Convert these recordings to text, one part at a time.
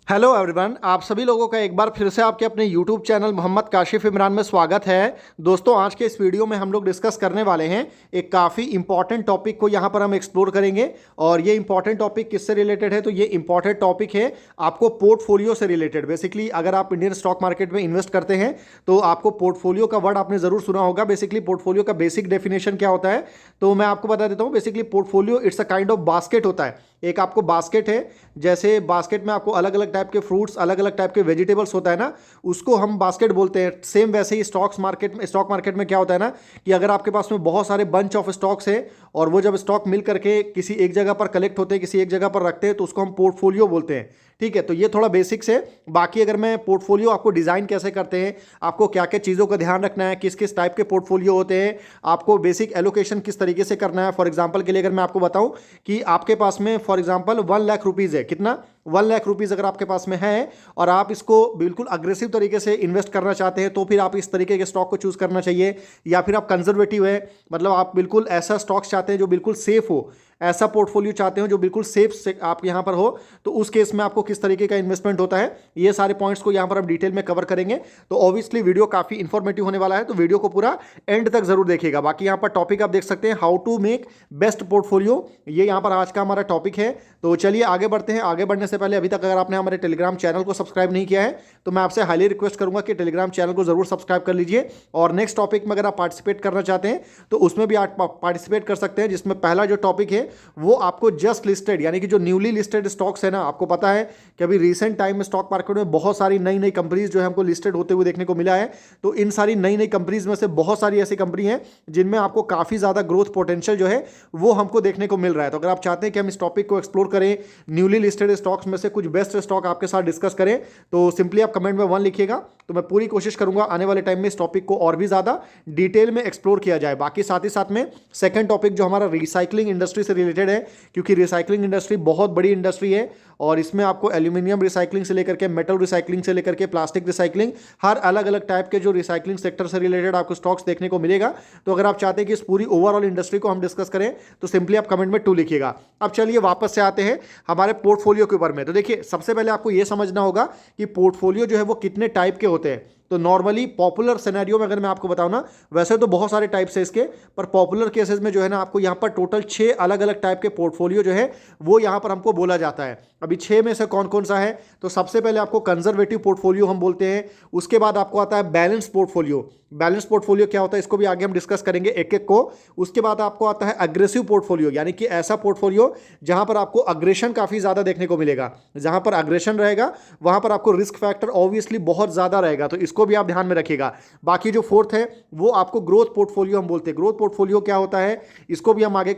Hello everyone, आप सभी लोगों का एक बार फिर से आपके अपने यूट्यूब चैनल मोहम्मद काशिफ इमरान में स्वागत है। दोस्तों, आज के इस वीडियो में हम लोग डिस्कस करने वाले हैं एक काफ़ी इंपॉर्टेंट टॉपिक को यहाँ पर हम एक्सप्लोर करेंगे। और ये इंपॉर्टेंट टॉपिक किससे रिलेटेड है? तो ये इंपॉर्टेंट टॉपिक है आपको पोर्टफोलियो से रिलेटेड। बेसिकली अगर आप इंडियन स्टॉक मार्केट में इन्वेस्ट करते हैं तो आपको पोर्टफोलियो का वर्ड आपने ज़रूर सुना होगा। बेसिकली पोर्टफोलियो का बेसिक डेफिनेशन क्या होता है, तो मैं आपको बता देता हूँ। Basically portfolio it's a kind of basket होता है। एक आपको बास्केट है, जैसे बास्केट में आपको अलग अलग टाइप के फ्रूट्स, अलग अलग टाइप के वेजिटेबल्स होता है ना, उसको हम बास्केट बोलते हैं। सेम वैसे ही स्टॉक मार्केट में क्या होता है ना कि अगर आपके पास में बहुत सारे बंच ऑफ स्टॉक्स है और वो जब स्टॉक मिल करके किसी एक जगह पर कलेक्ट होते हैं, किसी एक जगह पर रखते हैं, तो उसको हम पोर्टफोलियो बोलते हैं। ठीक है, तो ये थोड़ा बेसिक्स है। बाकी अगर मैं पोर्टफोलियो आपको डिज़ाइन कैसे करते हैं, आपको क्या क्या चीज़ों का ध्यान रखना है, किस किस टाइप के पोर्टफोलियो होते हैं, आपको बेसिक एलोकेशन किस तरीके से करना है। फॉर एग्जांपल के लिए अगर मैं आपको बताऊं कि आपके पास में फॉर एग्जांपल 1 लाख रुपीज़ है, कितना 1 लाख रुपीज़ अगर आपके पास में है और आप इसको बिल्कुल अग्रेसिव तरीके से इन्वेस्ट करना चाहते हैं, तो फिर आप इस तरीके के स्टॉक को चूज़ करना चाहिए। या फिर आप कंजर्वेटिव है, मतलब आप बिल्कुल ऐसा स्टॉक्स चाहते हैं जो बिल्कुल सेफ हो, ऐसा पोर्टफोलियो चाहते हो जो बिल्कुल सेफ से आप यहाँ पर हो, तो उस केस में आपको किस तरीके का इन्वेस्टमेंट होता है, ये सारे पॉइंट्स को यहाँ पर हम डिटेल में कवर करेंगे। तो ऑब्वियसली वीडियो काफ़ी इंफॉर्मेटिव होने वाला है, तो वीडियो को पूरा एंड तक जरूर देखिएगा। बाकी यहाँ पर टॉपिक आप देख सकते हैं, how to make best portfolio, ये यहाँ पर आज का हमारा टॉपिक है। तो चलिए आगे बढ़ते हैं। आगे बढ़ने से पहले अभी तक अगर आपने हमारे टेलीग्राम चैनल को सब्सक्राइब नहीं किया है तो मैं आपसे हाईली रिक्वेस्ट करूंगा कि टेलीग्राम चैनल को जरूर सब्सक्राइब कर लीजिए। और नेक्स्ट टॉपिक में अगर आप पार्टिसिपेट करना चाहते हैं तो उसमें भी आप पार्टिसिपेट कर सकते हैं, जिसमें पहला जो टॉपिक है वो आपको जस्ट लिस्टेड यानी कि जो न्यूली लिस्टेड स्टॉक्स है ना, आपको पता है कि अभी रिसेंट टाइम में स्टॉक मार्केट में बहुत सारी नई नई कंपनीज जो है हमको लिस्टेड होते हुए देखने को मिला है। तो इन सारी नई नई कंपनीज में से बहुत सारी ऐसी कंपनी है जिनमें आपको काफ़ी ज़्यादा ग्रोथ पोटेंशियल जो है वो हमको देखने को मिल रहा है। तो अगर आप चाहते हैं कि हम इस टॉपिक को एक्सप्लोर करें, न्यूली लिस्टेड स्टॉक्स में से कुछ बेस्ट स्टॉक आपके साथ डिस्कस करें, तो सिंपली आप कमेंट में 1 लिखिएगा। तो मैं पूरी कोशिश करूंगा आने वाले टाइम में इस टॉपिक को और भी ज़्यादा डिटेल में एक्सप्लोर किया जाए। बाकी साथ ही साथ में सेकंड टॉपिक जो हमारा रिसाइकलिंग इंडस्ट्री से रिलेटेड है, क्योंकि रिसाइकलिंग इंडस्ट्री बहुत बड़ी इंडस्ट्री है और इसमें आपको एल्यूमिनियम रिसाइकलिंग से लेकर के मेटल रिसाइकलिंग से लेकर के प्लास्टिक रिसाइकलिंग, हर अलग अलग टाइप के जो रिसाइकलिंग सेक्टर से रिलेटेड आपको स्टॉक्स देखने को मिलेगा। तो अगर आप चाहते हैं कि इस पूरी ओवरऑल इंडस्ट्री को हम डिस्कस करें तो सिंपली आप कमेंट में 2 लिखिएगा। अब चलिए वापस से आते हैं हमारे पोर्टफोलियो के ऊपर में। तो देखिए, सबसे पहले आपको यह समझना होगा कि पोर्टफोलियो जो है वो कितने टाइप के होते हैं। तो नॉर्मली पॉपुलर सिनेरियो में अगर मैं आपको बताऊं ना, वैसे तो बहुत सारे टाइप्स है इसके, पर पॉपुलर केसेस में जो है ना आपको यहाँ पर टोटल 6 अलग अलग टाइप के पोर्टफोलियो जो है वो यहाँ पर हमको बोला जाता है। अभी 6 में से कौन कौन सा है? तो सबसे पहले आपको कंजर्वेटिव पोर्टफोलियो हम बोलते हैं। उसके बाद आपको आता है बैलेंस पोर्टफोलियो। बैलेंस पोर्टफोलियो क्या होता है इसको भी आगे हम डिस्कस करेंगे एक एक को। उसके बाद आपको आता है अग्रेसिव पोर्टफोलियो, यानी कि ऐसा पोर्टफोलियो जहां पर आपको अग्रेशन काफी ज्यादा देखने को मिलेगा। जहां पर अग्रेशन रहेगा वहां पर आपको रिस्क फैक्टर ऑब्वियसली बहुत ज्यादा रहेगा, तो इसको भी आप ध्यान में रखिएगा। बाकी जो फोर्थ है वो आपको ग्रोथ पोर्टफोलियो हम बोलते हैं। ग्रोथ पोर्टफोलियो क्या होता है इसको भी हम आगे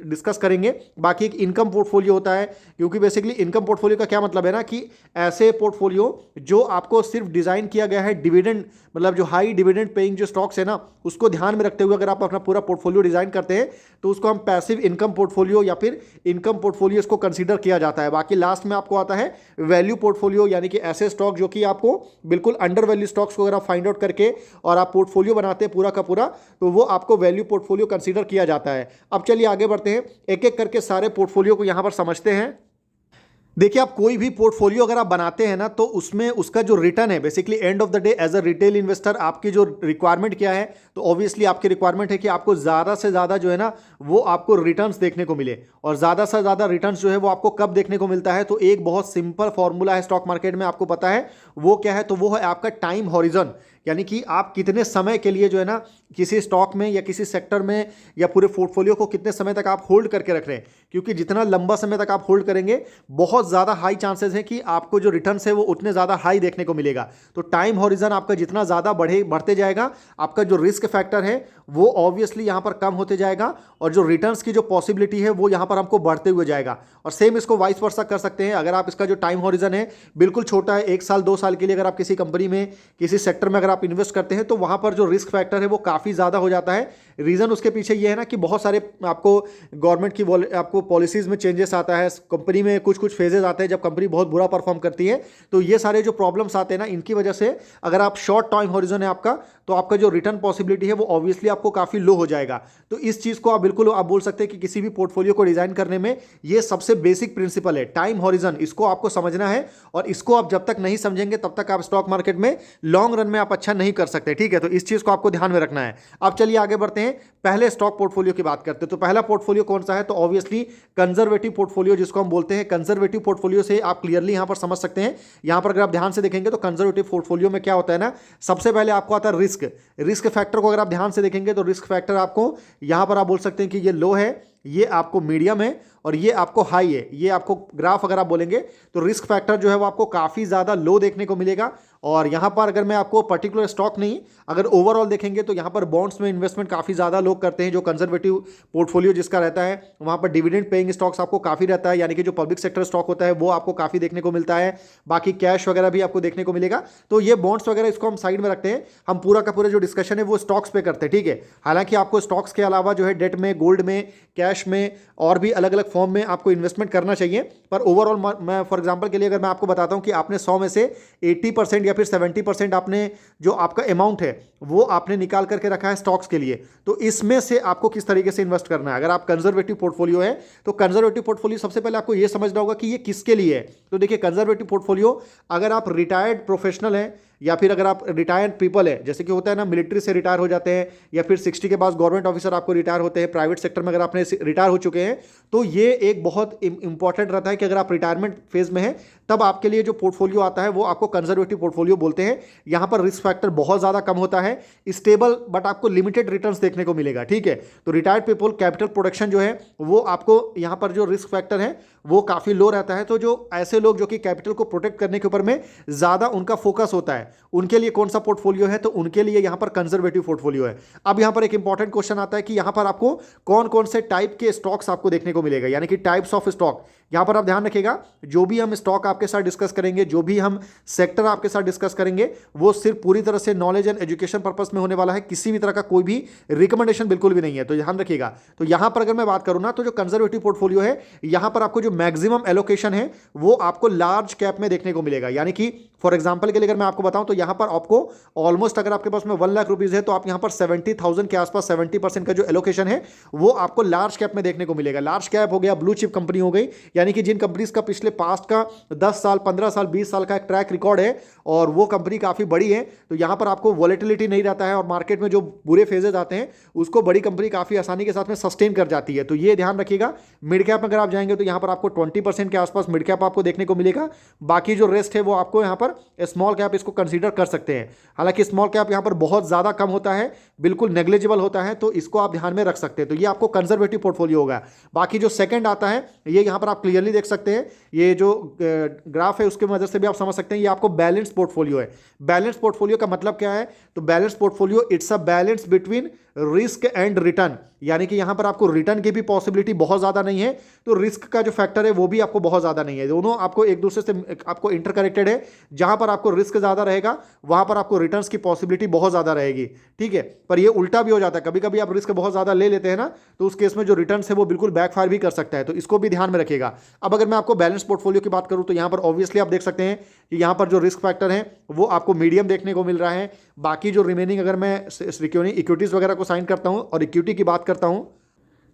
डिस्कस करेंगे। बाकी एक इनकम पोर्टफोलियो होता है, क्योंकि बेसिकली इनकम पोर्टफोलियो का क्या मतलब है ना कि ऐसे पोर्टफोलियो जो आपको सिर्फ डिजाइन किया गया है डिविडेंड, मतलब जो हाई डिविडेंड पेइंग जो स्टॉक्स है ना उसको ध्यान में रखते हुए अगर आप अपना पूरा पोर्टफोलियो डिजाइन करते हैं तो उसको हम पैसिव इनकम पोर्टफोलियो या फिर इनकम पोर्टफोलियो इसको कंसीडर किया जाता है। बाकी लास्ट में आपको आता है वैल्यू पोर्टफोलियो, यानी कि ऐसे स्टॉक जो कि आपको बिल्कुल अंडर वैल्यू स्टॉक्स को अगर आप फाइंड आउट करके और आप पोर्टफोलियो बनाते हैं पूरा का पूरा, तो वो आपको वैल्यू पोर्टफोलियो कंसीडर किया जाता है। अब चलिए आगे बढ़ते हैं, एक एक करके सारे पोर्टफोलियो को यहां पर समझते हैं। देखिए, आप कोई भी पोर्टफोलियो अगर आप बनाते हैं ना तो उसमें उसका जो रिटर्न है, basically end of the day as a retail investor आपकी जो रिक्वायरमेंट क्या है, तो ऑब्वियसली आपकी रिक्वायरमेंट है कि आपको ज़्यादा से ज़्यादा जो है ना वो आपको रिटर्न्स देखने को मिले। और ज़्यादा से ज़्यादा रिटर्न्स जो है वो आपको कब देखने को मिलता है? तो एक बहुत सिंपल फॉर्मूला है स्टॉक मार्केट में, आपको पता है वो क्या है? तो वो है आपका टाइम हॉरिजन, यानी कि आप कितने समय के लिए जो है ना किसी स्टॉक में या किसी सेक्टर में या पूरे पोर्टफोलियो को कितने समय तक आप होल्ड करके रख रहे हैं। क्योंकि जितना लंबा समय तक आप होल्ड करेंगे बहुत ज़्यादा हाई चांसेस है कि आपको जो रिटर्न्स है वो उतने ज़्यादा हाई देखने को मिलेगा। तो टाइम हॉरिजन आपका जितना ज़्यादा बढ़ते जाएगा, आपका जो रिस्क फैक्टर है वो ऑब्वियसली यहाँ पर कम होते जाएगा और जो रिटर्न्स की जो पॉसिबिलिटी है वो यहाँ पर हमको बढ़ते हुए जाएगा। और सेम इसको वाइस वर्सा कर सकते हैं। अगर आप इसका जो टाइम हॉरिजन है बिल्कुल छोटा है, 1 साल 2 साल के लिए अगर आप किसी कंपनी में किसी सेक्टर में अगर आप इन्वेस्ट करते हैं तो वहां पर जो रिस्क फैक्टर है वो काफ़ी ज़्यादा हो जाता है। रीज़न उसके पीछे ये है ना कि बहुत सारे आपको गवर्नमेंट की आपको पॉलिसीज़ में चेंजेस आता है, कंपनी में कुछ कुछ फेजेज आते हैं जब कंपनी बहुत बुरा परफॉर्म करती है। तो ये सारे जो प्रॉब्लम्स आते हैं ना, इनकी वजह से अगर आप शॉर्ट टाइम हॉरिजन है आपका, तो आपका जो रिटर्न पॉसिबिलिटी है वो ऑब्वियसली आपको काफी लो हो जाएगा। तो इस चीज को आप बिल्कुल आप बोल सकते हैं कि किसी भी पोर्टफोलियो को डिजाइन करने में ये सबसे बेसिक प्रिंसिपल है, टाइम हॉरिजन, इसको आपको समझना है। और इसको आप जब तक नहीं समझेंगे तब तक आप स्टॉक मार्केट में लॉन्ग रन में आप अच्छा नहीं कर सकते, ठीक है। तो इस चीज को आपको ध्यान में रखना है। अब चलिए आगे बढ़ते हैं, पहले स्टॉक पोर्टफोलियो की बात करते हैं। तो पहला पोर्टफोलियो कौन सा है, तो ऑब्वियसली कंजर्वेटिव पोर्टफोलियो जिसको हम बोलते हैं। कंजर्वेटिव पोर्टफोलियो से आप क्लियरली यहां पर समझ सकते हैं। यहां पर अगर आप ध्यान से देखेंगे तो कंजर्वेटिव पोर्टफोलियो में क्या होता है ना, सबसे पहले आपको आता है रिस्क फैक्टर को अगर आप ध्यान से देखेंगे तो रिस्क फैक्टर आपको यहां पर आप बोल सकते हैं कि ये लो है, ये आपको मीडियम है और ये आपको हाई है। ये आपको ग्राफ अगर आप बोलेंगे तो रिस्क फैक्टर जो है वो आपको काफ़ी ज़्यादा लो देखने को मिलेगा। और यहाँ पर अगर मैं आपको पर्टिकुलर स्टॉक नहीं, अगर ओवरऑल देखेंगे तो यहाँ पर बॉन्ड्स में इन्वेस्टमेंट काफ़ी ज़्यादा लोग करते हैं। जो कंजर्वेटिव पोर्टफोलियो जिसका रहता है वहाँ पर डिविडेंड पेइंग स्टॉक्स आपको काफ़ी रहता है, यानी कि जो पब्लिक सेक्टर स्टॉक होता है वो आपको काफ़ी देखने को मिलता है। बाकी कैश वगैरह भी आपको देखने को मिलेगा। तो ये बॉन्ड्स वगैरह इसको हम साइड में रखते हैं, हम पूरा का पूरा जो डिस्कशन है वो स्टॉक्स पे करते हैं, ठीक है। हालांकि आपको स्टॉक्स के अलावा जो है डेट में, गोल्ड में, कैश में और भी अलग अलग फॉर्म में आपको इन्वेस्टमेंट करना चाहिए। पर ओवरऑल मैं फॉर एग्जांपल के लिए अगर मैं आपको बताता हूं कि आपने 100 में से 80% या फिर 70% आपने जो आपका अमाउंट है वो आपने निकाल करके रखा है स्टॉक्स के लिए, तो इसमें से आपको किस तरीके से इन्वेस्ट करना है। अगर आप कंजर्वेटिव पोर्टफोलियो है तो कंजर्वेटिव पोर्टफोलियो सबसे पहले आपको यह समझना होगा कि ये किसके लिए है। तो देखिए, कंजर्वेटिव पोर्टफोलियो अगर आप रिटायर्ड प्रोफेशनल हैं या फिर अगर आप रिटायर्ड पीपल है, जैसे कि होता है ना मिलिट्री से रिटायर हो जाते हैं या फिर 60 के बाद गवर्नमेंट ऑफिसर आपको रिटायर होते हैं, प्राइवेट सेक्टर में अगर आपने रिटायर हो चुके हैं, तो ये एक बहुत इंपॉर्टेंट रहता है कि अगर आप रिटायरमेंट फेज में हैं तब आपके लिए जो पोर्टफोलियो आता है वो आपको कंजर्वेटिव पोर्टफोलियो बोलते हैं। यहां पर रिस्क फैक्टर बहुत ज़्यादा कम होता है, स्टेबल बट आपको लिमिटेड रिटर्न्स देखने को मिलेगा, ठीक है। तो रिटायर्ड पीपल कैपिटल प्रोडक्शन जो है वो आपको यहां पर जो रिस्क फैक्टर है वो काफ़ी लो रहता है। तो जो ऐसे लोग जो कि कैपिटल को प्रोटेक्ट करने के ऊपर में ज़्यादा उनका फोकस होता है, उनके लिए कौन सा पोर्टफोलियो है, तो उनके लिए यहां पर कंजर्वेटिव पोर्टफोलियो है। अब यहां पर एक इंपॉर्टेंट क्वेश्चन आता है कि यहां पर आपको कौन कौन से टाइप के स्टॉक्स आपको देखने को मिलेगा, यानी कि टाइप्स ऑफ स्टॉक। यहां पर आप ध्यान रखिएगा, जो भी हम स्टॉक आपके साथ डिस्कस करेंगे, जो भी हम सेक्टर आपके साथ डिस्कस करेंगे, वो सिर्फ पूरी तरह से नॉलेज एंड एजुकेशन पर्पस में होने वाला है, किसी भी तरह का कोई भी रिकमेंडेशन बिल्कुल भी नहीं है, तो ध्यान रखिएगा। तो यहां पर अगर मैं बात करूं ना, तो जो कंजर्वेटिव पोर्टफोलियो है यहां पर आपको जो मैक्सिमम एलोकेशन है वो आपको लार्ज कैप में देखने को मिलेगा। यानी कि फॉर एग्जांपल के लिए अगर मैं आपको बताऊं तो यहां पर आपको ऑलमोस्ट, अगर आपके पास में 1 लाख रुपीज है तो आप यहां पर 70,000 के आसपास 70% का जो एलोकेशन है वो आपको लार्ज कैप में देखने को मिलेगा। लार्ज कैप हो गया, ब्लू चिप कंपनी हो गई, यानी कि जिन कंपनीज का पिछले पास्ट का 10 साल, 15 साल, 20 साल का एक ट्रैक रिकॉर्ड है और वो कंपनी काफी बड़ी है, तो यहां पर आपको वॉलेटिलिटी नहीं रहता है और मार्केट में जो बुरे फेजेज आते हैं उसको बड़ी कंपनी काफी आसानी के साथ में सस्टेन कर जाती है। तो ये ध्यान रखिएगा। मिड कैप में अगर आप जाएंगे तो यहां पर आपको 20% के आसपास मिड कैप आपको देखने को मिलेगा। बाकी जो रेस्ट है वो आपको यहां पर स्मॉल कैप इसको कंसीडर कर सकते हैं। हालांकि स्मॉल कैप यहां पर बहुत ज्यादा कम होता है, बिल्कुल नेग्लिजिबल होता है, तो इसको आप ध्यान में रख सकते हैं। तो ये आपको कंजर्वेटिव पोर्टफोलियो होगा। बाकी जो सेकंड आता है ये यहां पर आप क्लियरली देख सकते हैं, ये जो ग्राफ है उसके मदद से भी आप समझ सकते हैं, ये आपको बैलेंस पोर्टफोलियो है। बैलेंस पोर्टफोलियो का मतलब क्या है, तो balance portfolio it's a balance between risk and return, यानी कि यहां पर आपको रिटर्न की भी पॉसिबिलिटी बहुत ज्यादा नहीं है, तो रिस्क का जो फैक्टर है वो भी आपको बहुत ज्यादा नहीं है। दोनों आपको एक दूसरे से आपको इंटरकनेक्टेड है। जहां पर आपको रिस्क ज्यादा रहेगा वहां पर आपको रिटर्न्स की पॉसिबिलिटी बहुत ज्यादा रहेगी, ठीक है। पर ये उल्टा भी हो जाता है, कभी कभी आप रिस्क बहुत ज्यादा ले लेते हैं ना, तो उस केस में जो रिटर्न्स है वो बिल्कुल बैकफायर भी कर सकता है, तो इसको भी ध्यान में रखिएगा। अब अगर मैं आपको बैलेंस पोर्टफोलियो की बात करूं तो यहां पर ऑब्वियसली आप देख सकते हैं कि यहां पर जो रिस्क फैक्टर है वो आपको मीडियम देखने को मिल रहा है। बाकी जो रिमेनिंग, अगर मैं इक्विटीज वगैरह को साइन करता हूं और इक्विटी की बात करता हूं,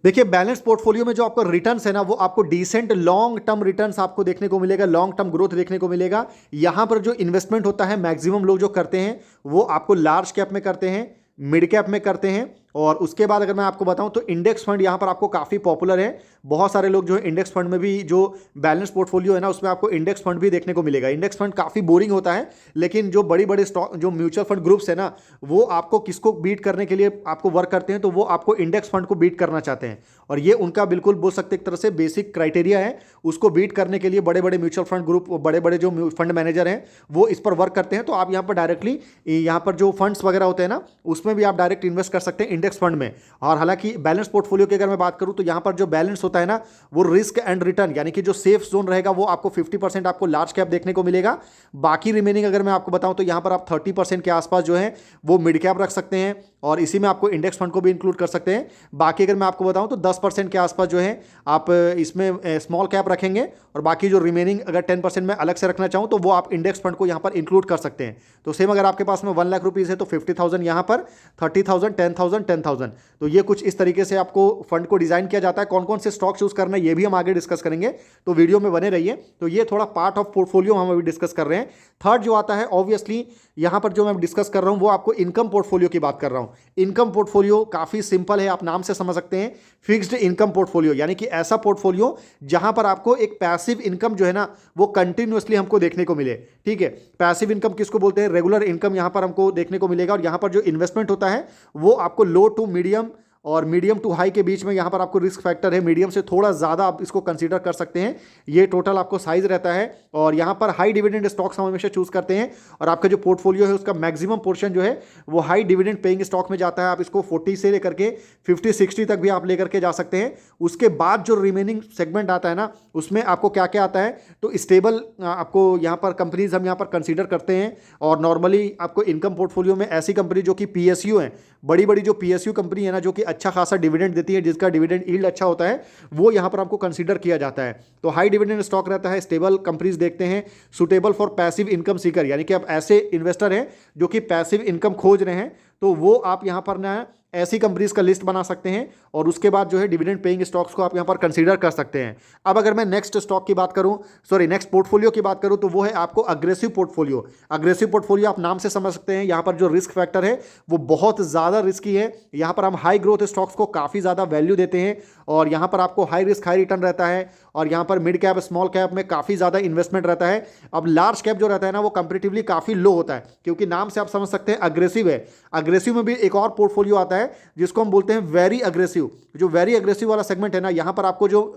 देखिए बैलेंस पोर्टफोलियो में जो आपका रिटर्न्स है ना वो आपको डिसेंट लॉन्ग टर्म रिटर्न्स आपको देखने को मिलेगा, लॉन्ग टर्म ग्रोथ देखने को मिलेगा। यहां पर जो इन्वेस्टमेंट होता है मैक्सिमम लोग जो करते हैं वो आपको लार्ज कैप में करते हैं, मिड कैप में करते हैं। और उसके बाद अगर मैं आपको बताऊं तो इंडेक्स फंड यहां पर आपको काफ़ी पॉपुलर है। बहुत सारे लोग जो है इंडेक्स फंड में भी, जो बैलेंस पोर्टफोलियो है ना उसमें आपको इंडेक्स फंड भी देखने को मिलेगा। इंडेक्स फंड काफ़ी बोरिंग होता है, लेकिन जो बड़ी बड़े स्टॉक, जो म्यूचुअल फंड ग्रुप्स है ना, वो आपको किसको बीट करने के लिए आपको वर्क करते हैं, तो वो आपको इंडेक्स फंड को बीट करना चाहते हैं। और ये उनका बिल्कुल बोल सकते एक तरह से बेसिक क्राइटेरिया है। उसको बीट करने के लिए बड़े बड़े म्यूचुअल फंड ग्रुप, बड़े बड़े जो फंड मैनेजर हैं वो इस पर वर्क करते हैं। तो आप यहाँ पर डायरेक्टली यहाँ पर जो फंड्स वगैरह होते हैं ना उसमें भी आप डायरेक्ट इन्वेस्ट कर सकते हैं, इंडेक्स फंड में। और हालांकि बैलेंस पोर्टफोलियो की अगर मैं बात करूं तो यहां पर जो बैलेंस होता है ना वो रिस्क एंड रिटर्न, यानी कि जो सेफ जोन रहेगा वो आपको 50% आपको लार्ज कैप देखने को मिलेगा। बाकी रिमेनिंग अगर मैं आपको बताऊं तो यहां पर आप 30% के आसपास जो है वो मिड कैप रख सकते हैं, और इसी में आपको इंडेक्स फंड को भी इंक्लूड कर सकते हैं। बाकी अगर मैं आपको बताऊं तो 10% के आसपास जो है आप इसमें स्मॉल कैप रखेंगे, और बाकी जो रिमेनिंग अगर 10% में अलग से रखना चाहूं तो वो आप इंडेक्स फंड को यहां पर इंक्लूड कर सकते हैं। तो सेम अगर आपके पास में 1 लाख रुपीज़ है तो 50,000 यहाँ पर, 30,000, 10,000, 10,000। तो ये कुछ इस तरीके से आपको फंड को डिजाइन किया जाता है। कौन कौन से स्टॉक चूज करना है ये भी हम आगे डिस्कस करेंगे, तो वीडियो में बने रहिए। तो ये थोड़ा पार्ट ऑफ पोर्टफोलियो हम अभी डिस्कस कर रहे हैं। थर्ड जो आता है ऑब्वियसली यहाँ पर जो मैं डिस्कस कर रहा हूँ वो आपको इनकम पोर्टफोलियो की बात कर रहा हूँ। इनकम पोर्टफोलियो काफ़ी सिंपल है, आप नाम से समझ सकते हैं, फिक्स्ड इनकम पोर्टफोलियो, यानी कि ऐसा पोर्टफोलियो जहां पर आपको एक पैसिव इनकम जो है ना वो कंटिन्यूअसली हमको देखने को मिले। ठीक है, पैसिव इनकम किसको बोलते हैं? रेगुलर इनकम यहां पर हमको देखने को मिलेगा, और यहां पर जो इन्वेस्टमेंट होता है वो आपको लो टू मीडियम और मीडियम टू हाई के बीच में यहाँ पर आपको रिस्क फैक्टर है, मीडियम से थोड़ा ज़्यादा आप इसको कंसीडर कर सकते हैं। ये टोटल आपको साइज रहता है, और यहाँ पर हाई डिविडेंड स्टॉक्स हम हमेशा चूज करते हैं, और आपका जो पोर्टफोलियो है उसका मैक्सिमम पोर्शन जो है वो हाई डिविडेंड पेइंग स्टॉक में जाता है। आप इसको 40 से लेकर के 50-60 तक भी आप लेकर के जा सकते हैं। उसके बाद जो रिमेनिंग सेगमेंट आता है ना उसमें आपको क्या क्या आता है, तो स्टेबल आपको यहाँ पर कंपनीज हम यहाँ पर कंसीडर करते हैं। और नॉर्मली आपको इनकम पोर्टफोलियो में ऐसी कंपनी जो कि PSU है, बड़ी बड़ी जो PSU कंपनी है ना जो कि अच्छा खासा डिविडेंड देती है, जिसका डिविडेंड यील्ड अच्छा होता है, वो यहाँ पर आपको कंसीडर किया जाता है। तो हाई डिविडेंड स्टॉक रहता है, स्टेबल कंपनीज देखते हैं, suitable for passive income Sikar, यानी कि आप ऐसे इन्वेस्टर हैं जो कि पैसिव इनकम खोज रहे हैं, तो वो आप यहाँ पर ना ऐसी कंपनीज का लिस्ट बना सकते हैं, और उसके बाद जो है डिविडेंड पेइंग स्टॉक्स को आप यहाँ पर कंसीडर कर सकते हैं। अब अगर मैं नेक्स्ट स्टॉक की बात करूँ, नेक्स्ट पोर्टफोलियो की बात करूँ, तो वो है आपको अग्रेसिव पोर्टफोलियो। अग्रेसिव पोर्टफोलियो आप नाम से समझ सकते हैं, यहाँ पर जो रिस्क फैक्टर है वो बहुत ज़्यादा रिस्की है। यहाँ पर हम हाई ग्रोथ स्टॉक्स को काफ़ी ज़्यादा वैल्यू देते हैं, और यहाँ पर आपको हाई रिस्क हाई रिटर्न रहता है, और यहाँ पर मिड कैप स्मॉल कैप में काफ़ी ज़्यादा इन्वेस्टमेंट रहता है। अब लार्ज कैप जो रहता है ना वो कंपेरेटिवली काफ़ी लो होता है, क्योंकि नाम से आप समझ सकते हैं अग्रेसिव है। अग्रेसिव में भी एक और पोर्टफोलियो आता है जिसको हम बोलते हैं वेरी अग्रेसिव। जो वेरी अग्रेसिव वाला सेगमेंट है ना, यहाँ पर आपको जो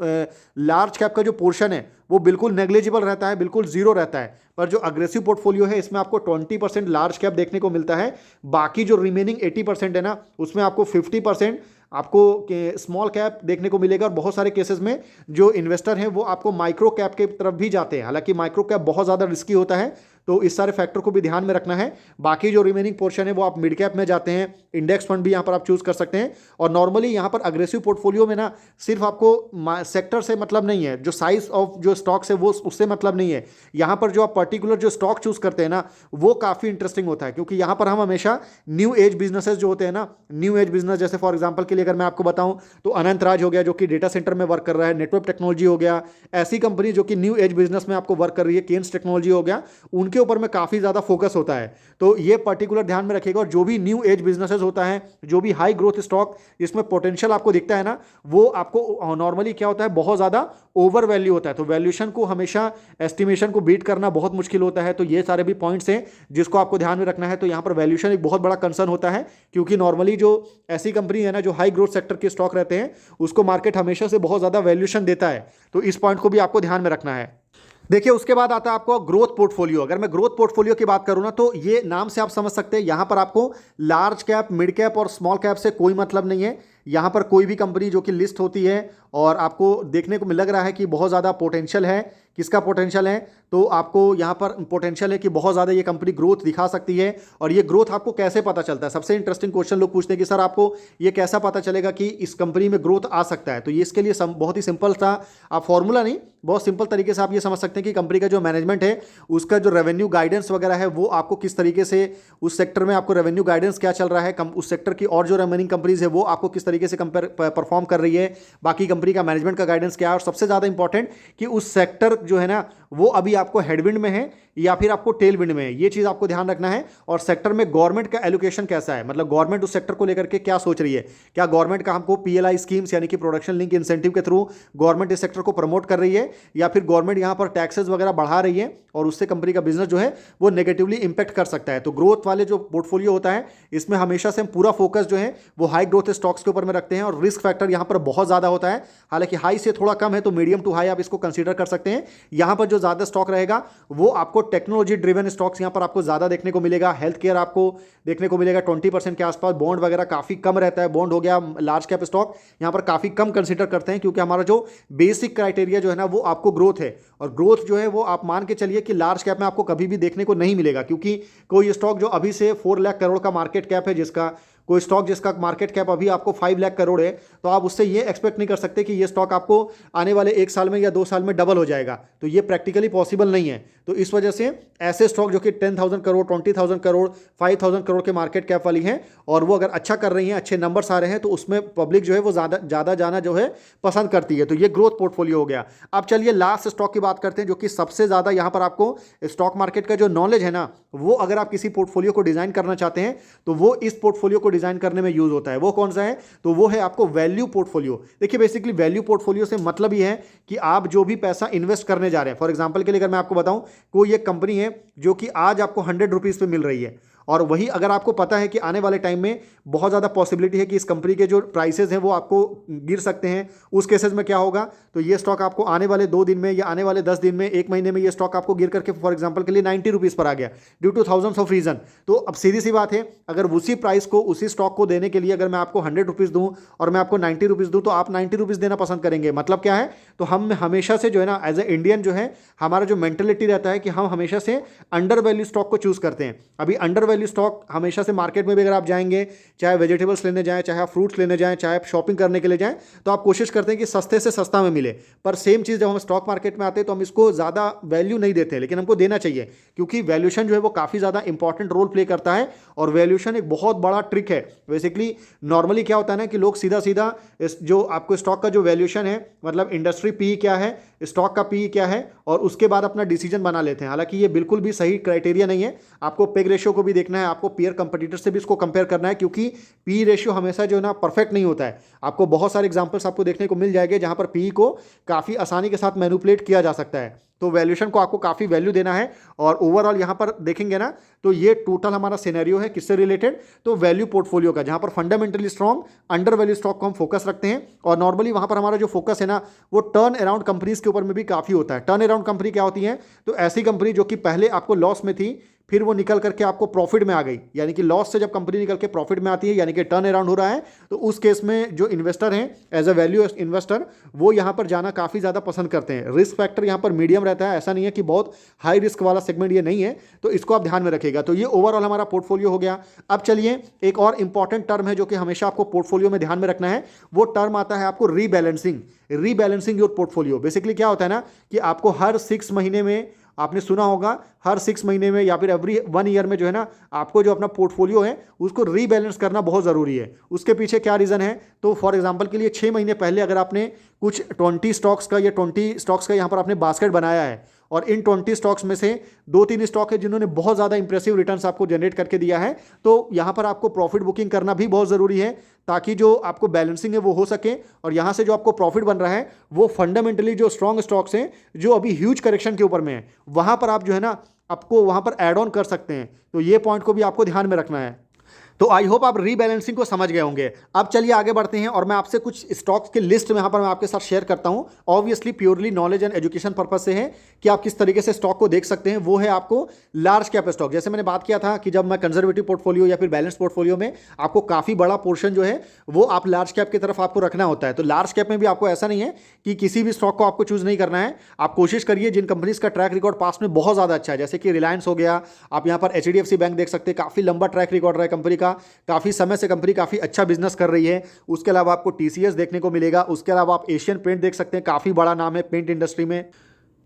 लार्ज कैप का जो पोर्शन है वो बिल्कुल नेग्लिजिबल रहता है, बिल्कुल जीरो रहता है। पर जो अग्रेसिव पोर्टफोलियो है इसमें आपको 20% लार्ज कैप देखने को मिलता है, बाकी जो रिमेनिंग 80% है ना उसमें आपको 50% आपको स्मॉल कैप देखने को मिलेगा। और बहुत सारे केसेस में जो इन्वेस्टर हैं वो आपको माइक्रो कैप के तरफ भी जाते हैं, हालांकि माइक्रो कैप बहुत ज़्यादा रिस्की होता है, तो इस सारे फैक्टर को भी ध्यान में रखना है। बाकी जो रिमेनिंग पोर्शन है वो आप मिड कैप में जाते हैं, इंडेक्स फंड भी यहाँ पर आप चूज कर सकते हैं। और नॉर्मली यहाँ पर अग्रेसिव पोर्टफोलियो में ना सिर्फ आपको सेक्टर से मतलब नहीं है, जो साइज ऑफ जो स्टॉक्स है वो उससे मतलब नहीं है। यहाँ पर जो आप पर्टिकुलर जो स्टॉक चूज करते हैं ना वो काफ़ी इंटरेस्टिंग होता है, क्योंकि यहाँ पर हम हमेशा न्यू एज बिजनेसेस जो होते हैं ना, न्यू एज बिजनेस, जैसे फॉर एग्जाम्पल के लिए अगर मैं आपको बताऊँ तो अनंत राज हो गया जो कि डेटा सेंटर में वर्क कर रहा है, नेटवर्क टेक्नोलॉजी हो गया, ऐसी कंपनी जो कि न्यू एज बिजनेस में आपको वर्क कर रही है, केन्स टेक्नोलॉजी हो गया, उनके ऊपर में काफ़ी ज़्यादा फोकस होता है। तो ये पर्टिकुलर ध्यान में रखिएगा। और जो भी न्यू एज बिजनेसेस होता है, जो भी हाई ग्रोथ स्टॉक जिसमें पोटेंशियल आपको दिखता है ना, वो आपको नॉर्मली क्या होता है, बहुत ज़्यादा ओवर वैल्यू होता है। तो वैल्यूएशन को हमेशा एस्टिमेशन को बीट करना बहुत मुश्किल होता है। तो ये सारे भी पॉइंट्स हैं जिसको आपको ध्यान में रखना है। तो यहाँ पर वैल्यूएशन एक बहुत बड़ा कंसर्न होता है, क्योंकि नॉर्मली जो ऐसी कंपनी है ना जो हाई ग्रोथ सेक्टर के स्टॉक रहते हैं उसको मार्केट हमेशा से बहुत ज़्यादा वैल्यूएशन देता है। तो इस पॉइंट को भी आपको ध्यान में रखना है। देखिए उसके बाद आता है आपको ग्रोथ पोर्टफोलियो। अगर मैं ग्रोथ पोर्टफोलियो की बात करूं ना तो ये नाम से आप समझ सकते हैं, यहां पर आपको लार्ज कैप, मिड कैप और स्मॉल कैप से कोई मतलब नहीं है। यहाँ पर कोई भी कंपनी जो कि लिस्ट होती है और आपको देखने को लग रहा है कि बहुत ज़्यादा पोटेंशियल है, किसका पोटेंशियल है, तो आपको यहाँ पर पोटेंशियल है कि बहुत ज़्यादा ये कंपनी ग्रोथ दिखा सकती है। और ये ग्रोथ आपको कैसे पता चलता है? सबसे इंटरेस्टिंग क्वेश्चन लोग पूछते हैं कि सर आपको ये कैसा पता चलेगा कि इस कंपनी में ग्रोथ आ सकता है? तो ये इसके लिए बहुत ही सिंपल सा आप फॉर्मूला नहीं, बहुत सिंपल तरीके से आप ये समझ सकते हैं कि कंपनी का जो मैनेजमेंट है उसका जो रेवेन्यू गाइडेंस वगैरह है वो आपको किस तरीके से, उस सेक्टर में आपको रेवेन्यू गाइडेंस क्या चल रहा है, उस सेक्टर की और जो रिमेनिंग कंपनीज है वो आपको किस तरीके से परफॉर्म कर रही है, बाकी कंपनी का मैनेजमेंट का गाइडेंस क्या है, और सबसे ज़्यादा इंपॉर्टेंट कि उस सेक्टर जो है ना वो अभी आपको हेडविंड में है या फिर आपको टेल विंड में है, ये चीज़ आपको ध्यान रखना है। और सेक्टर में गवर्नमेंट का एलोकेशन कैसा है, मतलब गवर्नमेंट उस सेक्टर को लेकर के क्या सोच रही है, क्या गवर्नमेंट का हमको PLI स्कीम्स यानी कि प्रोडक्शन लिंक इंसेंटिव के थ्रू गवर्नमेंट इस सेक्टर को प्रमोट कर रही है, या फिर गवर्नमेंट यहाँ पर टैक्सेस वगैरह बढ़ा रही है और उससे कंपनी का बिजनेस जो है वो नेगेटिवली इंपैक्ट कर सकता है। तो ग्रोथ वाले जो पोर्टफोलियो होता है इसमें हमेशा से हम पूरा फोकस जो है वो हाई ग्रोथ स्टॉक्स के ऊपर में रखते हैं, और रिस्क फैक्टर यहाँ पर बहुत ज़्यादा होता है, हालांकि हाई से थोड़ा कम है, तो मीडियम टू हाई आप इसको कंसीडर कर सकते हैं। यहाँ पर जो ज़्यादा स्टॉक रहेगा वो आपको टेक्नोलॉजी ड्रिवन स्टॉक्स यहाँ पर आपको ज़्यादा देखने को मिलेगा। हेल्थ केयर आपको देखने को मिलेगा 20% के आसपास। बॉन्ड वगैरह काफ़ी कम रहता है, बॉन्ड हो गया, लार्ज कैप स्टॉक यहाँ पर काफ़ी कम कंसिडर करते हैं, क्योंकि हमारा जो बेसिक क्राइटेरिया जो है ना वो आपको ग्रोथ है, और ग्रोथ जो है वो आप मान के चलिए कि लार्ज कैप में आपको कभी भी देखने को नहीं मिलेगा। क्योंकि कोई स्टॉक जो अभी से 4 लाख करोड़ का मार्केट कैप है, जिसका कोई स्टॉक जिसका मार्केट कैप अभी आपको 5 लाख करोड़ है, तो आप उससे ये एक्सपेक्ट नहीं कर सकते कि ये स्टॉक आपको आने वाले 1 साल में या 2 साल में डबल हो जाएगा। तो ये प्रैक्टिकली पॉसिबल नहीं है। तो इस वजह से ऐसे स्टॉक जो कि 10,000 करोड़, 20,000 करोड़, 5,000 करोड़ के मार्केट कैप वाली हैं, और वो अगर अच्छा कर रही हैं, अच्छे नंबर्स आ रहे हैं, तो उसमें पब्लिक जो है वो ज़्यादा जाना जो है पसंद करती है। तो ये ग्रोथ पोर्टफोलियो हो गया। अब चलिए लास्ट स्टॉक की बात करते हैं, जो कि सबसे ज़्यादा यहाँ पर आपको स्टॉक मार्केट का जो नॉलेज है ना, वो अगर आप किसी पोर्टफोलियो को डिज़ाइन करना चाहते हैं तो वो इस पोर्टफोलियो को डिज़ाइन करने में यूज़ होता है। वो कौन सा है? तो वो है आपको वैल्यू पोर्टफोलियो। देखिए बेसिकली वैल्यू पोर्टफोलियो से मतलब ये है कि आप जो भी पैसा इन्वेस्ट करने जा रहे हैं, फॉर एग्जांपल के लिए अगर मैं आपको बताऊं, कोई एक कंपनी है जो कि आज आपको 100 रुपीज़ पे मिल रही है, और वही अगर आपको पता है कि आने वाले टाइम में बहुत ज़्यादा पॉसिबिलिटी है कि इस कंपनी के जो प्राइसेस हैं वो आपको गिर सकते हैं, उस केसेस में क्या होगा? तो ये स्टॉक आपको आने वाले 2 दिन में या आने वाले 10 दिन में, 1 महीने में ये स्टॉक आपको गिर करके फॉर एग्जांपल के लिए 90 रुपीज़ पर आ गया due to thousands of reason. तो अब सीधी सी बात है, अगर उसी प्राइस को, उसी स्टॉक को देने के लिए अगर मैं आपको 100 रुपीज़ दूँ और मैं आपको 90 रुपीज़ दूँ, तो आप 90 रुपीज़ देना पसंद करेंगे। मतलब क्या है? तो हम हमेशा से जो है ना, एज ए इंडियन जो है, हमारा जो मेंटेलिटी रहता है कि हम हमेशा से अंडर वैल्यू स्टॉक को चूज़ करते हैं। अभी अंडर वैल्यू स्टॉक हमेशा से मार्केट में भी अगर आप जाएंगे, चाहे वेजिटेबल्स लेने जाएं, चाहे आप फ्रूट्स लेने जाएं, चाहे आप शॉपिंग करने के लिए जाएं, तो आप कोशिश करते हैं कि सस्ते से सस्ता में मिले। पर सेम चीज़ जब हम स्टॉक मार्केट में आते हैं तो हम इसको ज़्यादा वैल्यू नहीं देते, लेकिन हमको देना चाहिए, क्योंकि वैल्यूशन जो है वो काफ़ी ज़्यादा इंपॉर्टेंट रोल प्ले करता है, और वैल्यूशन एक बहुत बड़ा ट्रिक है। बेसिकली नॉर्मली क्या होता है ना कि लोग सीधा सीधा जो आपको स्टॉक का जो वैल्यूशन है, मतलब इंडस्ट्री पी क्या है, स्टॉक का पी क्या है, और उसके बाद अपना डिसीजन बना लेते हैं। हालांकि ये बिल्कुल भी सही क्राइटेरिया नहीं है। आपको पेग रेशियो को भी देखना है, आपको पीयर कंपटीटर से भी इसको कंपेयर करना है, क्योंकि पी रेशियो हमेशा जो है ना परफेक्ट नहीं होता है। आपको बहुत सारे एग्जांपल्स आपको देखने को मिल जाएंगे जहां पर पी को काफ़ी आसानी के साथ मैनिपुलेट किया जा सकता है। तो वैल्यूशन को आपको काफ़ी वैल्यू देना है, और ओवरऑल यहाँ पर देखेंगे ना तो ये टोटल हमारा सिनेरियो है किससे रिलेटेड? तो वैल्यू पोर्टफोलियो का, जहाँ पर fundamentally strong under value stock को हम फोकस रखते हैं। और नॉर्मली वहाँ पर हमारा जो फोकस है ना वो टर्न अराउंड कंपनीज के ऊपर में भी काफ़ी होता है। टर्न अराउंड कंपनी क्या होती है? तो ऐसी कंपनी जो कि पहले आपको लॉस में थी, फिर वो निकल करके आपको प्रॉफिट में आ गई, यानी कि लॉस से जब कंपनी निकल के प्रॉफिट में आती है, यानी कि टर्न अराउंड हो रहा है, तो उस केस में जो इन्वेस्टर हैं एज अ वैल्यू इन्वेस्टर, वो यहाँ पर जाना काफ़ी ज़्यादा पसंद करते हैं। रिस्क फैक्टर यहाँ पर मीडियम रहता है, ऐसा नहीं है कि बहुत हाई रिस्क वाला सेगमेंट ये नहीं है, तो इसको आप ध्यान में रखिएगा। तो ये ओवरऑल हमारा पोर्टफोलियो हो गया। अब चलिए एक और इंपॉर्टेंट टर्म है जो कि हमेशा आपको पोर्टफोलियो में ध्यान में रखना है, वो टर्म आता है आपको रीबैलेंसिंग योर पोर्टफोलियो। बेसिकली क्या होता है ना कि आपको हर 6 महीने में, आपने सुना होगा, हर 6 महीने में या फिर एवरी 1 ईयर में जो है ना, आपको जो अपना पोर्टफोलियो है उसको रीबैलेंस करना बहुत ज़रूरी है। उसके पीछे क्या रीज़न है? तो फॉर एग्जांपल के लिए 6 महीने पहले अगर आपने कुछ 20 स्टॉक्स का या 20 स्टॉक्स का यहाँ पर आपने बास्केट बनाया है, और इन 20 स्टॉक्स में से 2-3 स्टॉक है जिन्होंने बहुत ज़्यादा इंप्रेसिव रिटर्न्स आपको जनरेट करके दिया है, तो यहाँ पर आपको प्रॉफिट बुकिंग करना भी बहुत ज़रूरी है, ताकि जो आपको बैलेंसिंग है वो हो सके, और यहाँ से जो आपको प्रॉफिट बन रहा है वो फंडामेंटली जो स्ट्रॉन्ग स्टॉक्स हैं जो अभी ह्यूज करेक्शन के ऊपर में है, वहाँ पर आप जो है ना आपको वहाँ पर ऐड ऑन कर सकते हैं। तो ये पॉइंट को भी आपको ध्यान में रखना है। तो आई होप आप रीबैलेंसिंग को समझ गए होंगे। अब चलिए आगे बढ़ते हैं, और मैं आपसे कुछ स्टॉक्स के लिस्ट में यहाँ पर मैं आपके साथ शेयर करता हूँ। Obviously purely knowledge and education purpose से है कि आप किस तरीके से स्टॉक को देख सकते हैं। वो है आपको लार्ज कैप स्टॉक। जैसे मैंने बात किया था कि जब मैं कंजर्वेटिव पोर्टफोलियो या फिर बैलेंस पोर्टफोलियो में आपको काफ़ी बड़ा पोर्शन जो है वो आप लार्ज कैप की तरफ आपको रखना होता है। तो लार्ज कैप में भी आपको ऐसा नहीं है कि किसी भी स्टॉक को आपको चूज नहीं करना है। आप कोशिश करिए जिन कंपनीज का ट्रैक रिकॉर्ड पास में बहुत ज़्यादा अच्छा है, जैसे कि रिलायंस हो गया, आप यहाँ पर HDFC बैंक देख सकते हैं, काफ़ी लंबा ट्रैक रिकॉर्ड रहा है कंपनी का, काफ़ी समय से कंपनी काफ़ी अच्छा बिजनेस कर रही है। उसके अलावा आपको TCS देखने को मिलेगा। उसके अलावा आप एशियन पेंट देख सकते हैं, काफ़ी बड़ा नाम है पेंट इंडस्ट्री में।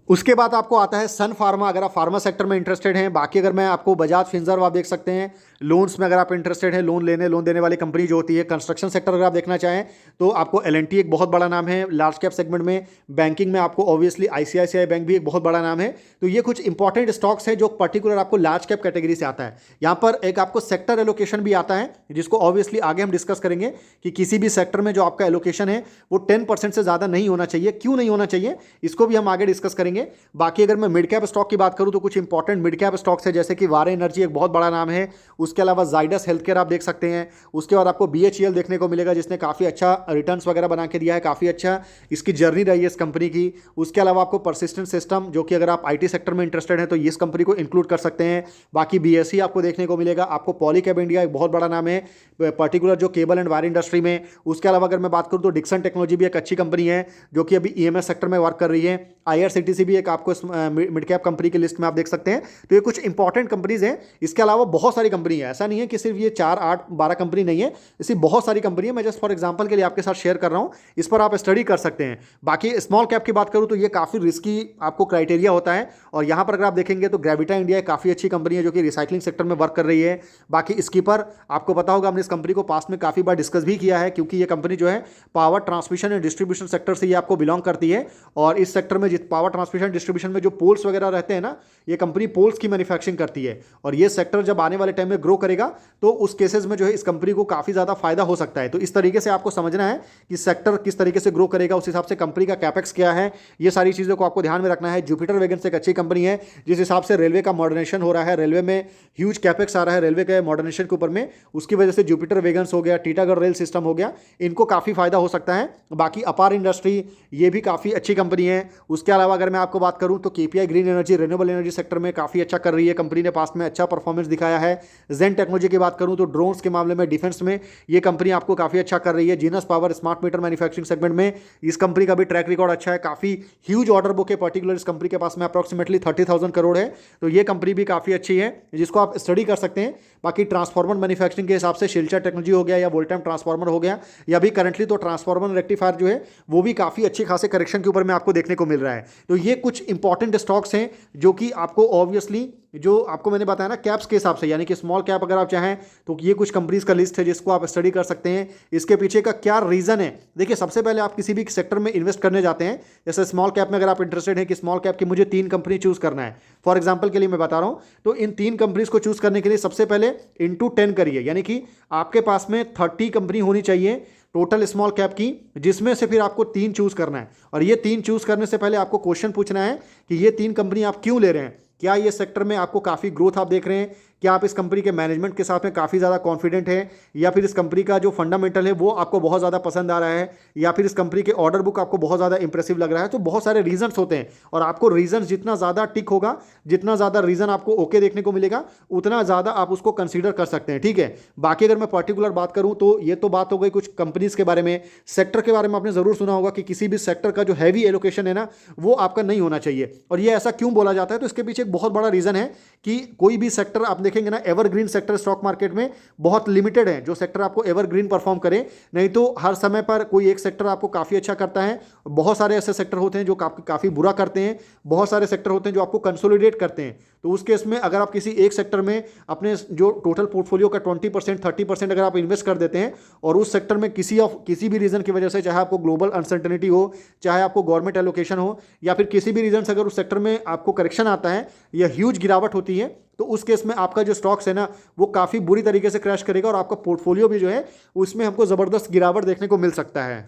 उसके बाद आपको आता है सन फार्मा, अगर आप फार्मा सेक्टर में इंटरेस्टेड हैं। बाकी अगर मैं आपको बजाज फिनसर्व आप देख सकते हैं, लोन्स में अगर आप इंटरेस्टेड हैं, लोन देने वाली कंपनी जो होती है। कंस्ट्रक्शन सेक्टर अगर आप देखना चाहें तो आपको L&T एक बहुत बड़ा नाम है लार्ज कैप सेगमेंट में। बैंकिंग में आपको ऑब्वियसली ICICI बैंक भी एक बहुत बड़ा नाम है। तो ये कुछ इंपॉर्टेंट स्टॉक्स हैं जो पर्टिकुलर आपको लार्ज कैप कैटेगरी से आता है। यहाँ पर एक आपको सेक्टर एलोकेशन भी आता है, जिसको ऑब्वियसली आगे हम डिस्कस करेंगे कि किसी भी सेक्टर में जो आपका एलोकेशन है वो 10% से ज़्यादा नहीं होना चाहिए। क्यों नहीं होना चाहिए इसको भी हम आगे डिस्कस करेंगे। करेंगे। बाकी अगर मैं मिड कैप स्टॉक की बात करूं तो कुछ इंपॉर्टेंट मिड कैप स्टॉक्स है, जैसे कि वारे एनर्जी एक बहुत बड़ा नाम है, उसके अलावा जाइडस हेल्थ केयर आप देख सकते हैं, उसके बाद आपको BHEL देखने को मिलेगा जिसने काफ़ी अच्छा रिटर्न्स वगैरह बना के दिया है, काफ़ी अच्छा इसकी जर्नी रही है इस कंपनी की। उसके अलावा आपको परसिस्टेंट सिस्टम, जो कि अगर आप IT सेक्टर में इंटरेस्टेड हैं तो इस कंपनी को इंक्लूड कर सकते हैं। बाकी BSE आपको देखने को मिलेगा, आपको पॉलीकैब इंडिया एक बहुत बड़ा नाम है पर्टिकुलर जो केबल एंड वायर इंडस्ट्री में। उसके अलावा अगर मैं बात करूं तो डिक्सन टेक्नोलॉजी भी एक अच्छी कंपनी है जो कि अभी EMS सेक्टर में वर्क कर रही है। IRCTC भी एक आपको मिड कैप कंपनी की लिस्ट में आप देख सकते हैं। तो ये कुछ इंपॉर्टेंट कंपनीज हैं। इसके अलावा बहुत सारी कंपनी है, ऐसा नहीं है कि सिर्फ ये 4, 8, 12 कंपनी नहीं है, ऐसी बहुत सारी कंपनी है। मैं जस्ट फॉर एग्जांपल के लिए आपके साथ शेयर कर रहा हूं, इस पर आप स्टडी कर सकते हैं। बाकी स्मॉल कैप की बात करूं तो ये काफ़ी रिस्की आपको क्राइटेरिया होता है, और यहाँ पर अगर आप देखेंगे तो ग्रेविटा इंडिया एक काफ़ी अच्छी कंपनी है जो कि रिसाइकलिंग सेक्टर में वर्क कर रही है। बाकी स्कीपर आपको पता होगा, हमने इस कंपनी को पास्ट में काफ़ी बार डिस्कस भी किया है, क्योंकि ये कंपनी जो है power transmission and distribution sector से ये आपको बिलोंग करती है। और इस सेक्टर में पावर ट्रांसमिशन डिस्ट्रीब्यूशन में जो पोल्स वगैरह रहते हैं ना, ये कंपनी पोल्स की मैन्युफैक्चरिंग करती है। और ये सेक्टर जब आने वाले टाइम में ग्रो करेगा तो उस केसेस में जो है इस कंपनी को काफ़ी ज़्यादा फायदा हो सकता है। तो इस तरीके से आपको समझना है कि सेक्टर किस तरीके से ग्रो करेगा, उस हिसाब से कंपनी का कैपेक्स क्या है, ये सारी चीज़ों को आपको ध्यान में रखना है। जुपिटर वेगन्स एक अच्छी कंपनी है, जिस हिसाब से रेलवे का मॉडर्नेशन हो रहा है, रेलवे में ह्यूज कैपेक्स आ रहा है रेलवे के मॉडर्नेशन के ऊपर में, उसकी वजह से जुपिटर वेगन्स हो गया, टीटागढ़ रेल सिस्टम हो गया, इनको काफ़ी फायदा हो सकता है। बाकी अपार इंडस्ट्री ये भी काफ़ी अच्छी कंपनी है। उसके अलावा अगर मैं आपको बात करूं तो KPI green energy renewable energy sector में काफ़ी अच्छा कर रही है, कंपनी ने पास्ट में अच्छा परफॉर्मेंस दिखाया है। जेन टेक्नोलॉजी की बात करूं तो ड्रोन्स के मामले में डिफेंस में ये कंपनी आपको काफ़ी अच्छा कर रही है। Genus power smart meter manufacturing segment में इस कंपनी का भी ट्रैक रिकॉर्ड अच्छा है, काफ़ी ह्यूज ऑर्डर बुक है पर्टिकुलर इस कंपनी के पास में, अप्रॉक्सीमेटली 30,000 करोड़ है। तो ये कंपनी भी काफ़ी अच्छी है जिसको आप स्टडी कर सकते हैं। बाकी ट्रांसफार्मर मैन्युफैक्चरिंग के हिसाब से शिल्चर टेक्नोलॉजी हो गया या वोल्टाइम ट्रांसफार्मर हो गया, या भी करंटली तो ट्रांसफार्मर रेक्टिफायर जो है वो भी काफ़ी अच्छी खासे करेक्शन के ऊपर में आपको देखने को मिल रहा है। तो ये कुछ इंपॉर्टेंट स्टॉक्स हैं जो कि आपको ऑब्वियसली जो आपको मैंने बताया ना कैप्स के हिसाब से, यानी कि स्मॉल कैप अगर आप चाहें तो ये कुछ कंपनीज का लिस्ट है जिसको आप स्टडी कर सकते हैं। इसके पीछे का क्या रीज़न है, देखिए सबसे पहले आप किसी भी सेक्टर में इन्वेस्ट करने जाते हैं, जैसे स्मॉल कैप में अगर आप इंटरेस्टेड हैं कि स्मॉल कैप की मुझे 3 कंपनी चूज़ करना है, फॉर एग्जाम्पल के लिए मैं बता रहा हूँ, तो इन 3 कंपनीज को चूज़ करने के लिए सबसे पहले इंटू 10 करिए, यानी कि आपके पास में 30 कंपनी होनी चाहिए टोटल स्मॉल कैप की, जिसमें से फिर आपको 3 चूज़ करना है। और ये 3 चूज़ करने से पहले आपको क्वेश्चन पूछना है कि ये 3 कंपनी आप क्यों ले रहे हैं। क्या ये सेक्टर में आपको काफ़ी ग्रोथ आप देख रहे हैं, क्या आप इस कंपनी के मैनेजमेंट के साथ में काफ़ी ज़्यादा कॉन्फिडेंट है, या फिर इस कंपनी का जो फंडामेंटल है वो आपको बहुत ज़्यादा पसंद आ रहा है, या फिर इस कंपनी के ऑर्डर बुक आपको बहुत ज़्यादा इंप्रेसिव लग रहा है। तो बहुत सारे रीजंस होते हैं, और आपको रीजंस जितना ज़्यादा टिक होगा, जितना ज़्यादा रीज़न आपको ओके देखने को मिलेगा, उतना ज़्यादा आप उसको कंसीडर कर सकते हैं, ठीक है। बाकी अगर मैं पर्टिकुलर बात करूँ तो ये तो बात हो गई कुछ कंपनीज़ के बारे में। सेक्टर के बारे में आपने ज़रूर सुना होगा कि किसी भी सेक्टर का जो हैवी एलोकेशन है ना, वो आपका नहीं होना चाहिए। और ये ऐसा क्यों बोला जाता है, तो इसके पीछे एक बहुत बड़ा रीज़न है कि कोई भी सेक्टर आप देखेंगे ना, एवरग्रीन सेक्टर स्टॉक मार्केट में बहुत लिमिटेड है जो सेक्टर आपको एवरग्रीन परफॉर्म करे, नहीं तो हर समय पर कोई एक सेक्टर आपको काफ़ी अच्छा करता है। बहुत सारे ऐसे सेक्टर होते हैं जो काफ़ी बुरा करते हैं, बहुत सारे सेक्टर होते हैं जो आपको कंसोलिडेट करते हैं। तो उस केस में अगर आप किसी एक सेक्टर में अपने जो टोटल पोर्टफोलियो का 20% 30% अगर आप इन्वेस्ट कर देते हैं, और उस सेक्टर में किसी भी रीज़न की वजह से, चाहे आपको ग्लोबल अनसर्टेनिटी हो, चाहे आपको गवर्नमेंट एलोकेशन हो, या फिर किसी भी रीज़न से अगर उस सेक्टर में आपको करेक्शन आता है या ह्यूज गिरावट होती है, तो उस केस में आपका जो स्टॉक्स है ना वो काफ़ी बुरी तरीके से क्रैश करेगा, और आपका पोर्टफोलियो भी जो है उसमें हमको ज़बरदस्त गिरावट देखने को मिल सकता है।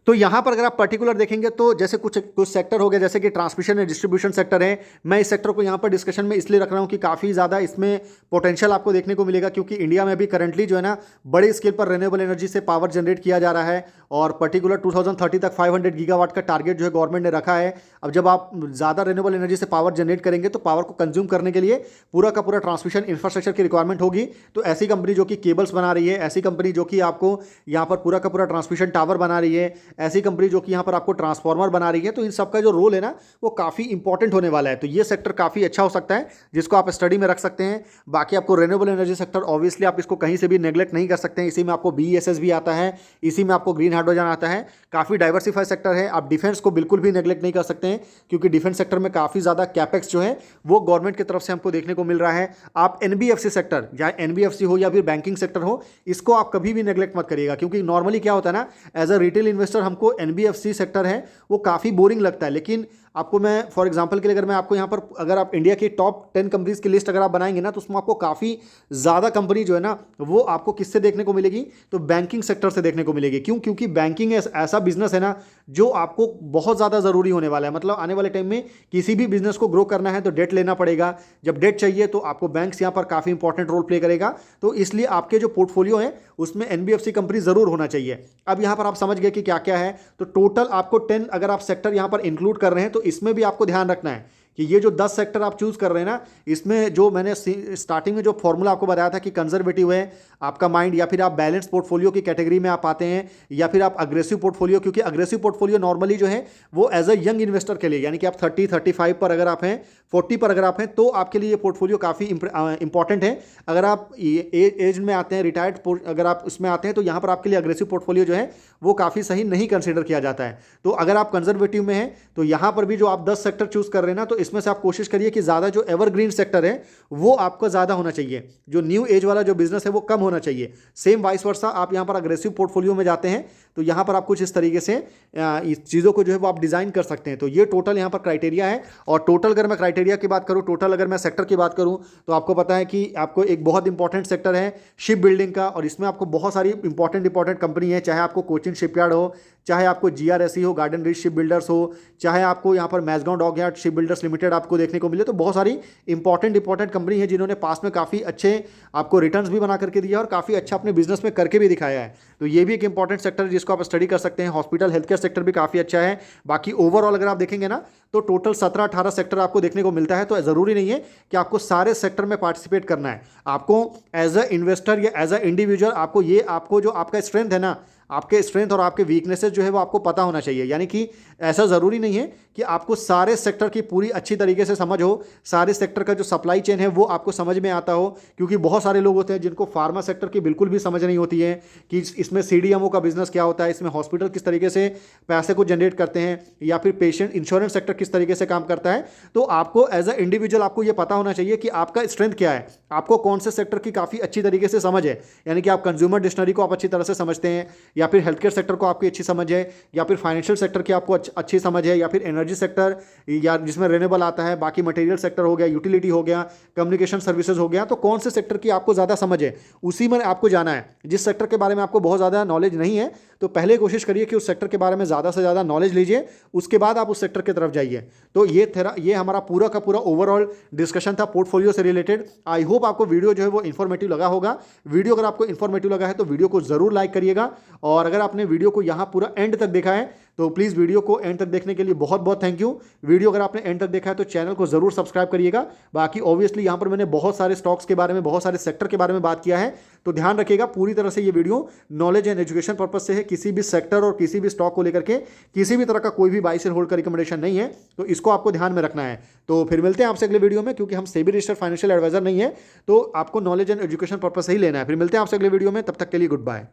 तो यहाँ पर अगर आप पर्टिकुलर देखेंगे तो जैसे कुछ सेक्टर हो गया, जैसे कि ट्रांसमिशन एंड डिस्ट्रीब्यूशन सेक्टर है, मैं इस सेक्टर को यहाँ पर डिस्कशन में इसलिए रख रहा हूँ कि काफ़ी ज़्यादा इसमें पोटेंशियल आपको देखने को मिलेगा, क्योंकि इंडिया में भी करंटली जो है ना बड़े स्केल पर रिन्यूएबल एनर्जी से पावर जनरेट किया जा रहा है, और पर्टिकुलर 2030 तक 500 गीगावाट का टारगेट जो है गवर्नमेंट ने रखा है। अब जब आप ज़्यादा रिन्यूएबल एनर्जी से पावर जनरेट करेंगे तो पावर को कंज्यूम करने के लिए पूरा का पूरा ट्रांसमिशन इंफ्रास्ट्रक्चर की रिक्वायरमेंट होगी। तो ऐसी कंपनी जो कि केबल्स बना रही है, ऐसी कंपनी जो कि आपको यहाँ पर पूरा का पूरा ट्रांसमिशन टावर बना रही है, ऐसी कंपनी जो यहाँ पर आपको ट्रांसफार्मर बना रही है, तो इन सबका जो रोल है ना वो काफ़ी इंपॉर्टेंट होने वाला है। तो ये सेक्टर काफ़ी अच्छा हो सकता है जिसको आप स्टडी में रख सकते हैं। बाकी आपको रिन्यूएबल एनर्जी सेक्टर ऑब्वियसली आप इसको कहीं से भी नेग्लेक्ट नहीं कर सकते हैं। इसी में आपको BESS भी आता है, इसी में आपको ग्रीन हाइड्रोजन आता है, काफ़ी डाइवर्सिफाइड सेक्टर है। आप डिफेंस को बिल्कुल भी नेग्लेक्ट नहीं कर सकते हैं, क्योंकि डिफेंस सेक्टर में काफ़ी ज़्यादा कैपेक्स जो है वो गवर्नमेंट की तरफ से हमको देखने को मिल रहा है। आप NBFC सेक्टर, चाहे NBFC हो या फिर बैंकिंग सेक्टर हो, इसको आप कभी भी नेग्लेक्ट मत करिएगा, क्योंकि नॉर्मली क्या होता है ना, एज अ रिटेल इन्वेस्टर हमको NBFC सेक्टर है वो काफ़ी बोरिंग लगता है, लेकिन आपको मैं फॉर एग्जांपल के लिए अगर मैं आपको यहाँ पर अगर आप इंडिया की टॉप 10 कंपनीज की लिस्ट अगर आप बनाएंगे ना, तो उसमें आपको काफ़ी ज़्यादा कंपनी जो है ना वो आपको किससे देखने को मिलेगी, तो बैंकिंग सेक्टर से देखने को मिलेगी। क्यों? क्योंकि बैंकिंग ऐसा बिजनेस है ना जो आपको बहुत ज़्यादा ज़रूरी होने वाला है। मतलब आने वाले टाइम में किसी भी बिजनेस को ग्रो करना है तो डेट लेना पड़ेगा। जब डेट चाहिए तो आपको बैंक्स यहाँ पर काफ़ी इंपॉर्टेंट रोल प्ले करेगा। तो इसलिए आपके जो पोर्टफोलियो है उसमें एनबीएफसी कंपनी ज़रूर होना चाहिए। अब यहाँ पर आप समझ गए कि क्या क्या है। तो टोटल आपको 10 अगर आप सेक्टर यहाँ पर इंक्लूड कर रहे हैं तो इसमें भी आपको ध्यान रखना है कि ये जो 10 सेक्टर आप चूज कर रहे हैं ना, इसमें जो मैंने स्टार्टिंग में जो फॉर्मूला आपको बताया था कि कंजर्वेटिव है आपका माइंड, या फिर आप बैलेंस पोर्टफोलियो की कैटेगरी में आप आते हैं, या फिर आप अग्रेसिव पोर्टफोलियो, क्योंकि अग्रेसिव पोर्टफोलियो नॉर्मली जो है वो एज अ यंग इन्वेस्टर के लिए, यानी कि आप 30-35 पर अगर आप हैं, 40 पर अगर आप हैं, तो आपके लिए ये पोर्टफोलियो काफ़ी इंपॉर्टेंट है। अगर आप एज में आते हैं, रिटायर्ड अगर आप उसमें आते हैं, तो यहाँ पर आपके लिए अग्रेसिव पोर्टफोलियो जो है वो काफ़ी सही नहीं कंसिडर किया जाता है। तो अगर आप कंजर्वेटिव में हैं तो यहाँ पर भी जो आप 10 सेक्टर चूज कर रहे हैं ना, तो इसमें से आप कोशिश करिए कि ज़्यादा जो एवरग्रीन सेक्टर है वो आपको ज़्यादा होना चाहिए, जो न्यू एज वाला जो बिजनेस है वो कम होना चाहिए। सेम वाइस वर्सा आप यहाँ पर अग्रेसिव पोर्टफोलियो में जाते हैं तो यहाँ पर आप कुछ इस तरीके से इस चीज़ों को जो है वो आप डिज़ाइन कर सकते हैं। तो ये टोटल यहाँ पर क्राइटेरिया है। और टोटल अगर मैं क्राइटेरिया की बात करूँ, टोटल अगर मैं सेक्टर की बात करूँ, तो आपको पता है कि आपको एक बहुत इंपॉर्टेंट सेक्टर है शिप बिल्डिंग का, और इसमें आपको बहुत सारी इंपॉर्टेंट कंपनी है, चाहे आपको कोचिन शिपयार्ड हो, चाहे आपको जीआरएसई हो, गार्डन रीच शिप बिल्डर्स हो, चाहे आपको यहाँ पर मैजगांव डॉकयार्ड शिप बिल्डर्स लिमिटेड आपको देखने को मिले। तो बहुत सारी इंपॉर्टेंट कंपनी है जिन्होंने पास में काफ़ी अच्छे आपको रिटर्न्स भी बना करके दिया और काफ़ी अच्छा अपने बिजनेस में करके भी दिखाया है। तो ये भी एक इंपॉर्टेंट सेक्टर है जिसको आप स्टडी कर सकते हैं। हॉस्पिटल हेल्थ केयर सेक्टर भी काफ़ी अच्छा है। बाकी ओवरऑल अगर आप देखेंगे ना तो टोटल 17-18 सेक्टर आपको देखने को मिलता है। तो ज़रूरी नहीं है कि आपको सारे सेक्टर में पार्टिसिपेट करना है। आपको एज अ इन्वेस्टर या एज अ इंडिविजुअल आपको जो आपका स्ट्रेंथ है ना, आपके स्ट्रेंथ और आपके वीकनेसेस जो है वो आपको पता होना चाहिए। यानी कि ऐसा ज़रूरी नहीं है कि आपको सारे सेक्टर की पूरी अच्छी तरीके से समझ हो, सारे सेक्टर का जो सप्लाई चेन है वो आपको समझ में आता हो, क्योंकि बहुत सारे लोग होते हैं जिनको फार्मा सेक्टर की बिल्कुल भी समझ नहीं होती है कि इसमें सीडीएमओ का बिजनेस क्या होता है, इसमें हॉस्पिटल किस तरीके से पैसे को जनरेट करते हैं, या फिर पेशेंट इंश्योरेंस सेक्टर किस तरीके से काम करता है। तो आपको एज अ इंडिविजुअल आपको ये पता होना चाहिए कि आपका स्ट्रेंथ क्या है, आपको कौन से सेक्टर की काफ़ी अच्छी तरीके से समझ है। यानी कि आप कंज्यूमर डिक्शनरी को आप अच्छी तरह से समझते हैं, या फिर हेल्थ केयर सेक्टर को आपकी अच्छी समझ है, या फिर फाइनेंशियल सेक्टर की आपको अच्छी समझ है, या फिर एनर्जी सेक्टर या जिसमें रेन्यूएबल आता है, बाकी मटेरियल सेक्टर हो गया, यूटिलिटी हो गया, कम्युनिकेशन सर्विसेज हो गया। तो कौन से सेक्टर की आपको ज़्यादा समझ है उसी में आपको जाना है। जिस सेक्टर के बारे में आपको बहुत ज़्यादा नॉलेज नहीं है तो पहले कोशिश करिए कि उस सेक्टर के बारे में ज़्यादा से ज़्यादा नॉलेज लीजिए, उसके बाद आप उस सेक्टर की तरफ जाइए। तो ये हमारा पूरा का पूरा ओवरऑल डिस्कशन था पोर्टफोलियो से रिलेटेड। आई होप आपको वीडियो जो है वो इन्फॉर्मेटिव लगा होगा। वीडियो अगर आपको इन्फॉर्मेटिव लगा है तो वीडियो को ज़रूर लाइक करिएगा, और अगर आपने वीडियो को यहाँ पूरा एंड तक देखा है तो प्लीज़ वीडियो को एंड तक देखने के लिए बहुत बहुत थैंक यू। वीडियो अगर आपने एंड तक देखा है तो चैनल को जरूर सब्सक्राइब करिएगा। बाकी ऑब्वियसली यहाँ पर मैंने बहुत सारे स्टॉक्स के बारे में, बहुत सारे सेक्टर के बारे में बात किया है, तो ध्यान रखिएगा पूरी तरह से ये video knowledge and education purpose से है। किसी भी सेक्टर और किसी भी स्टॉक को लेकर के किसी भी तरह का कोई भी बाई सेल होल्ड का रिकमेंडेशन नहीं है, तो इसको आपको ध्यान में रखना है। तो फिर मिलते हैं आपसे अगले वीडियो में, क्योंकि हम सेबी रजिस्टर्ड फाइनेंशियल एडवाइजर नहीं है, तो आपको नॉलेज एंड एजुकेशन पर्पज से ही लेना है। फिर मिलते हैं आपसे अगले वीडियो में, तब तक के लिए गुड बाय।